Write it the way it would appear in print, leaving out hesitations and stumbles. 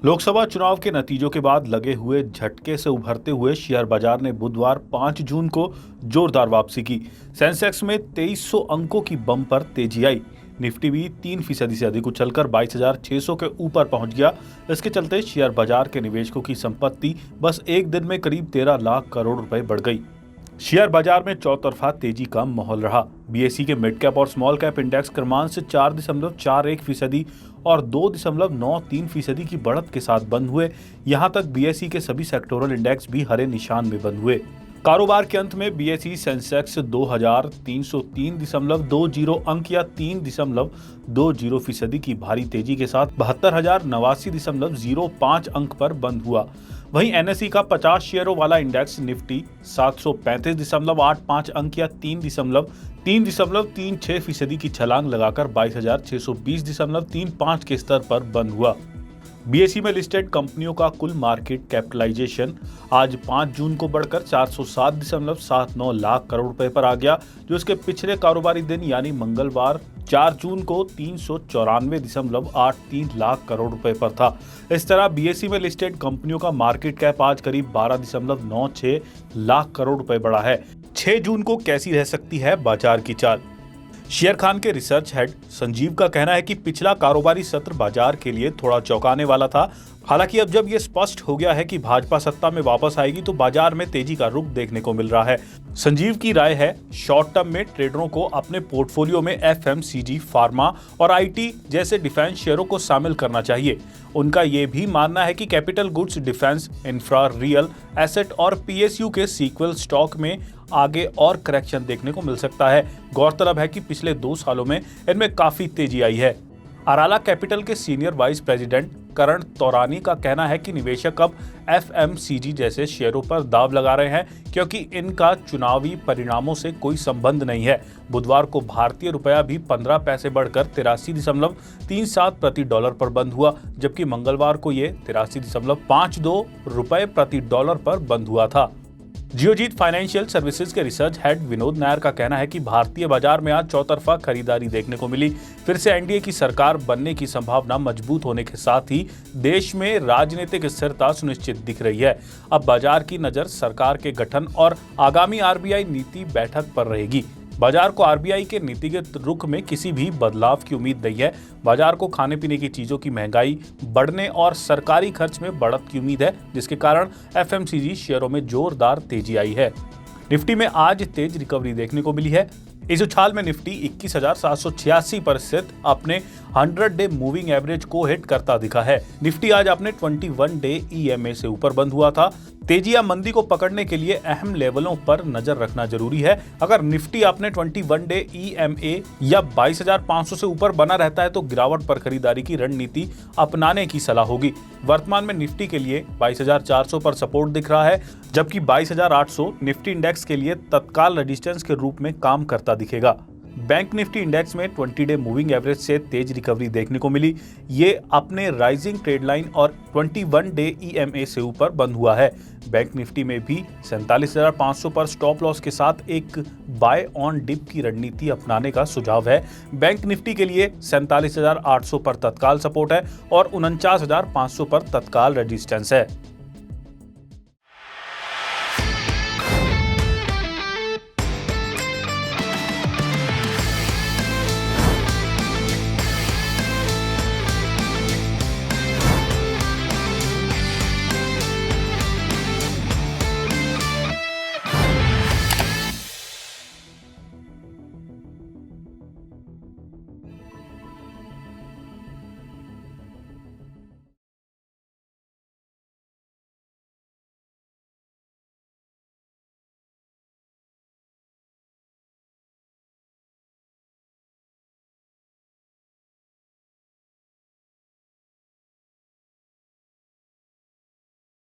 लोकसभा चुनाव के नतीजों के बाद लगे हुए झटके से उभरते हुए शेयर बाजार ने बुधवार 5 जून को जोरदार वापसी की। सेंसेक्स में 2300 अंकों की बम्पर तेजी आई। निफ्टी भी 3% से अधिक उछलकर 22,600 के ऊपर पहुंच गया। इसके चलते शेयर बाजार के निवेशकों की संपत्ति बस एक दिन में करीब 13 लाख करोड़ रुपए बढ़ गई। शेयर बाजार में चौतरफा तेजी का माहौल रहा। बीएसई के मिड कैप और स्मॉल कैप इंडेक्स क्रमांक से 4.41% और 2.93% की बढ़त के साथ बंद हुए। यहां तक बीएसई के सभी सेक्टोरल इंडेक्स भी हरे निशान में बंद हुए। कारोबार के अंत में बीएसई सेंसेक्स 2303.20 अंक या 3.20% की भारी तेजी के साथ 72,089.05 अंक पर बंद हुआ। वहीं एनएसई का 50 शेयरों वाला इंडेक्स निफ्टी 735.85 अंक या 3.36% की छलांग लगाकर 22,620.35 के स्तर पर बंद हुआ। बीएसई में लिस्टेड कंपनियों का कुल मार्केट कैपिटलाइजेशन आज 5 जून को बढ़कर 407.79 लाख करोड़ रुपए पर आ गया, जो इसके पिछले कारोबारी दिन यानी मंगलवार 4 जून को 394.83 लाख करोड़ रुपए पर था। इस तरह बीएसई में लिस्टेड कंपनियों का मार्केट कैप आज करीब 12.96 लाख करोड़ रुपए बढ़ा है। 6 जून को कैसी रह सकती है बाजार की चाल? शेयर खान के रिसर्च हेड संजीव का कहना है कि पिछला कारोबारी सत्र बाजार के लिए थोड़ा चौंकाने वाला था। हालांकि अब जब यह स्पष्ट हो गया है कि भाजपा सत्ता में वापस आएगी तो बाजार में तेजी का रुख देखने को मिल रहा है। संजीव की राय है, शॉर्ट टर्म में ट्रेडरों को अपने पोर्टफोलियो में एफएमसीजी, फार्मा और आईटी जैसे डिफेंस शेयरों को शामिल करना चाहिए। उनका यह भी मानना है कि capital goods, defence, infra, real asset और पीएसयू के सीक्वल स्टॉक में आगे और करेक्शन देखने को मिल सकता है। गौरतलब है कि पिछले 2 सालों में इनमें काफी तेजी आई है। अराला कैपिटल के सीनियर वाइस प्रेसिडेंट करण तौरानी का कहना है कि निवेशक अब एफएमसीजी जैसे शेयरों पर दाव लगा रहे हैं, क्योंकि इनका चुनावी परिणामों से कोई संबंध नहीं है। बुधवार को भारतीय रुपया भी 15 पैसे बढ़कर 83.37 प्रति डॉलर पर बंद हुआ, जबकि मंगलवार को ये 83.52 रुपए प्रति डॉलर पर बंद हुआ था। जियोजीत फाइनेंशियल सर्विसेज के रिसर्च हेड विनोद नायर का कहना है कि भारतीय बाजार में आज चौतरफा खरीदारी देखने को मिली। फिर से एनडीए की सरकार बनने की संभावना मजबूत होने के साथ ही देश में राजनीतिक स्थिरता सुनिश्चित दिख रही है। अब बाजार की नजर सरकार के गठन और आगामी आरबीआई नीति बैठक पर रहेगी। बाजार को आरबीआई के नीतिगत रुख में किसी भी बदलाव की उम्मीद नहीं है। बाजार को खाने पीने की चीजों की महंगाई बढ़ने और सरकारी खर्च में बढ़त की उम्मीद है, जिसके कारण एफएमसीजी शेयरों में जोरदार तेजी आई है। निफ्टी में आज तेज रिकवरी देखने को मिली है। इस उछाल में निफ्टी 21,786 पर स्थित अपने 100 डे मूविंग एवरेज को हिट करता दिखा है। निफ्टी आज अपने 21 डे ईएमए से ऊपर बंद हुआ था। तेजी या मंदी को पकड़ने के लिए अहम लेवलों पर नजर रखना जरूरी है। अगर निफ्टी अपने 21 डे ईएमए या 22,500 से ऊपर बना रहता है तो गिरावट पर खरीदारी की रणनीति अपनाने की सलाह होगी। वर्तमान में निफ्टी के लिए 22,400 पर सपोर्ट दिख रहा है, जबकि 22,800 निफ्टी इंडेक्स के लिए तत्काल रेजिस्टेंस के रूप में काम करता दिखेगा। बैंक निफ्टी इंडेक्स में 20 डे मूविंग एवरेज से तेज रिकवरी देखने को मिली। ये अपने राइजिंग ट्रेड लाइन और 21 डे ईएमए से ऊपर बंद हुआ है। बैंक निफ्टी में भी 47,500 पर स्टॉप लॉस के साथ एक बाय ऑन डिप की रणनीति अपनाने का सुझाव है। बैंक निफ्टी के लिए 47,800 पर तत्काल सपोर्ट है और 49,500 पर तत्काल रेजिस्टेंस है।